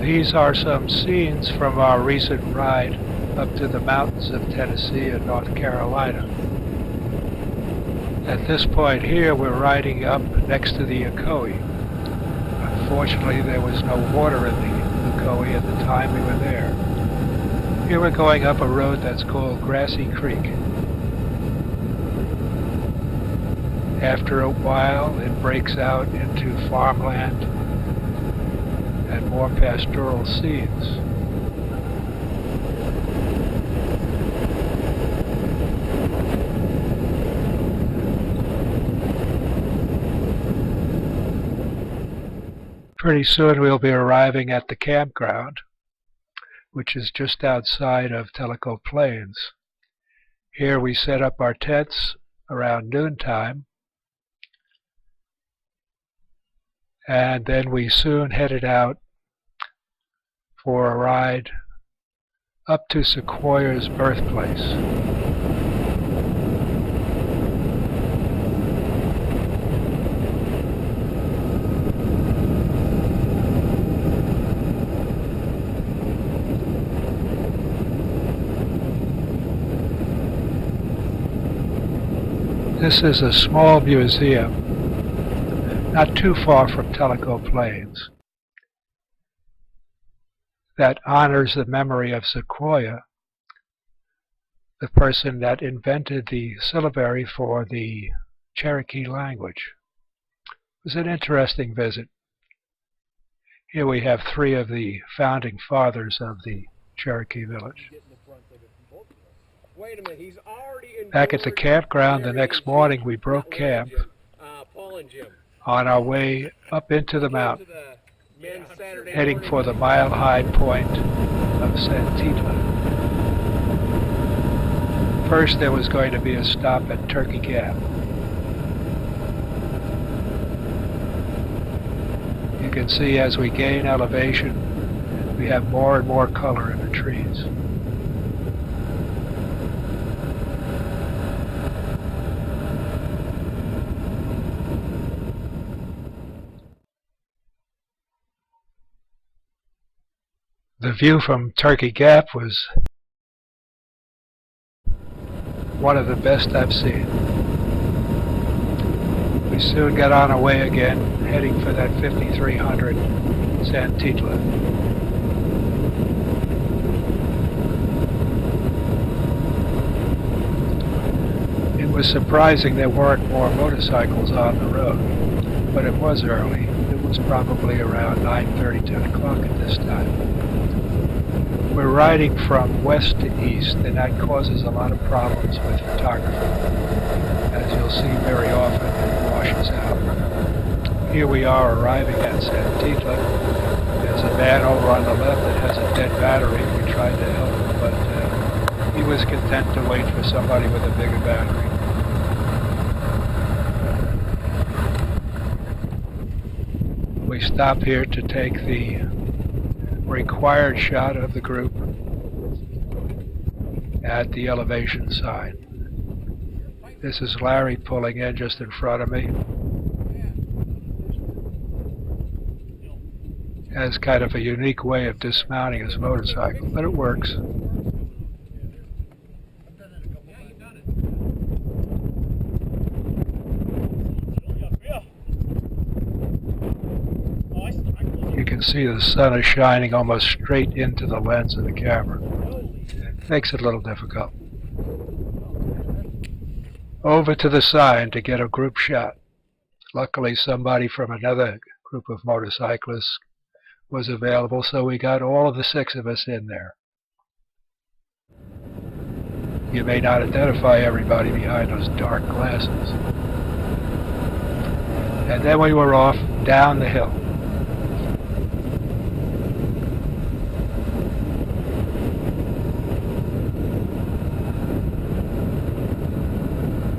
These are some scenes from our recent ride up to the mountains of Tennessee and North Carolina. At this point here, we're riding up next to the Ocoee. Unfortunately, there was no water in the Ocoee at the time we were there. Here we're going up a road that's called Grassy Creek. After a while, it breaks out into farmland and more pastoral scenes. Pretty soon we'll be arriving at the campground, which is just outside of Tellico Plains. Here we set up our tents around noontime, and then we soon headed out for a ride up to Sequoia's birthplace. This is a small museum, not too far from Tellico Plains, that honors the memory of Sequoia, the person that invented the syllabary for the Cherokee language. It was an interesting visit. Here we have three of the founding fathers of the Cherokee village. Back at the campground the next morning, we broke camp on our way up into the mountain, heading for the mile-high point of Santitla. First, there was going to be a stop at Turkey Gap. You can see as we gain elevation, we have more and more color in the trees. The view from Turkey Gap was one of the best I've seen. We soon got on our way again, heading for that 5300 Santitla. It was surprising there weren't more motorcycles on the road, but it was early. It was probably around 9:30, 10 o'clock at this time. We're riding from west to east, and that causes a lot of problems with photography. As you'll see very often, it washes out. Here we are arriving at Santitla. There's a man over on the left that has a dead battery. We tried to help him, but he was content to wait for somebody with a bigger battery. We stop here to take the required shot of the group at the elevation sign. This is Larry pulling in just in front of me. Has kind of a unique way of dismounting his motorcycle, but it works. You can see the sun is shining almost straight into the lens of the camera. Makes it a little difficult. Over to the sign to get a group shot. Luckily somebody from another group of motorcyclists was available, so we got all of the 6 of us in there. You may not identify everybody behind those dark glasses. And then we were off down the hill.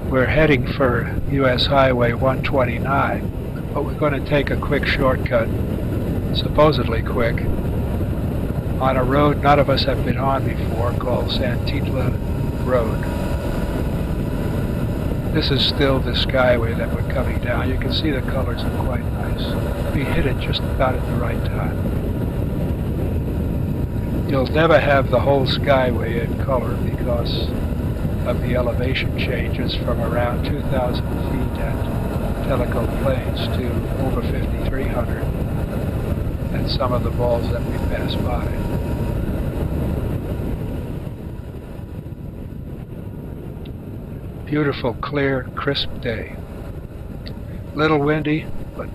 We're heading for US Highway 129, but we're going to take a quick shortcut, supposedly quick, on a road none of us have been on before called Santitla Road. This is still the skyway that we're coming down. You can see the colors are quite nice. We hit it just about at the right time. You'll never have the whole skyway in color because of the elevation changes from around 2,000 feet at Tellico Plains to over 5,300 and some of the balls that we pass by. Beautiful, clear, crisp day. Little windy, but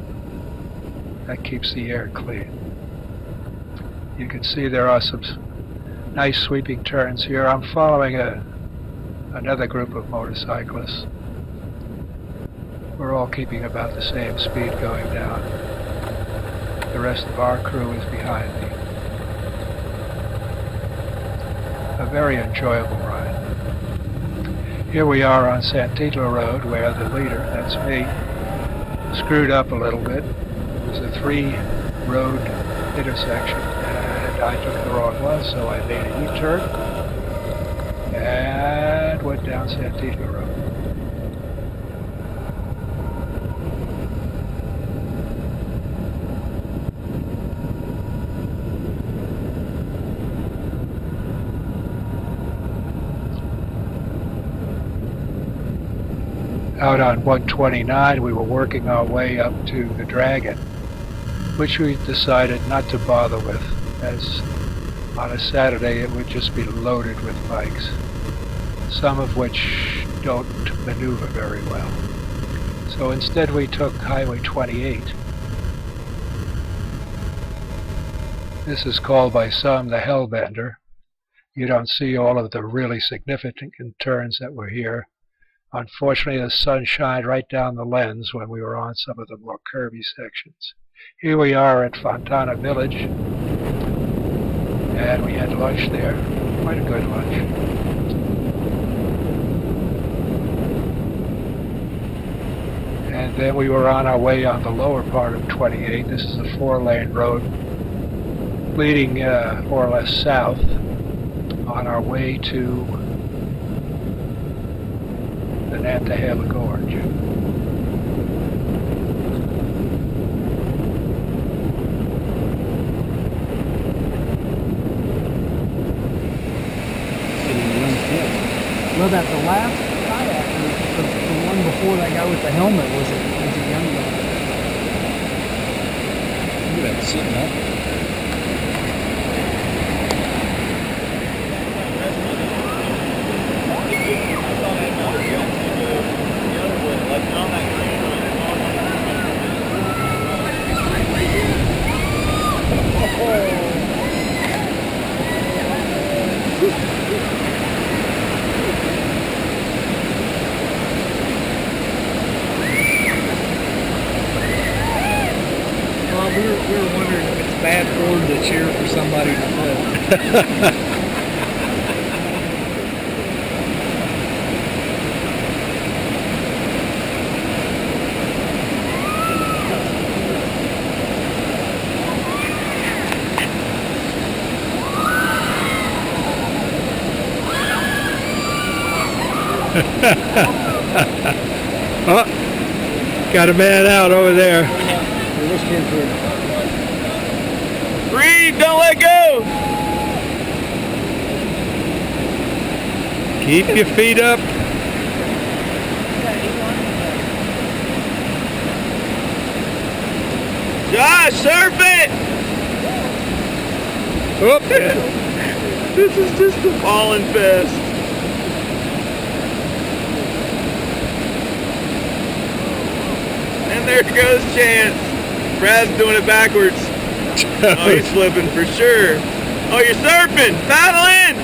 that keeps the air clean. You can see there are some nice sweeping turns here. I'm following another group of motorcyclists. We're all keeping about the same speed going down. The rest of our crew is behind me. A very enjoyable ride. Here we are on Santito Road where the leader, that's me, screwed up a little bit. It was a 3-road intersection and I took the wrong one, so I made a U-turn and went down Santito Road. Out on 129, we were working our way up to the Dragon, which we decided not to bother with, as on a Saturday it would just be loaded with bikes, some of which don't maneuver very well. So instead we took Highway 28. This is called by some the Hellbender. You don't see all of the really significant turns that were here. Unfortunately, the sun shined right down the lens when we were on some of the more curvy sections. Here we are at Fontana Village, and we had lunch there. Quite a good lunch. And then we were on our way on the lower part of 28. This is a 4-lane road leading more or less south on our way to the Nantahala Gorge. Well, that the last kayak, the one before that guy with the helmet was a young guy. Look at that sitting up. We were wondering if it's bad form to cheer for somebody to flip. Oh, got a man out over there. Breathe, don't let go! Keep your feet up. Josh, surf it! Oop. This is just a falling fest. And there goes Chance. Brad's doing it backwards. Oh, he's flipping for sure. Oh, you're surfing! Paddle in!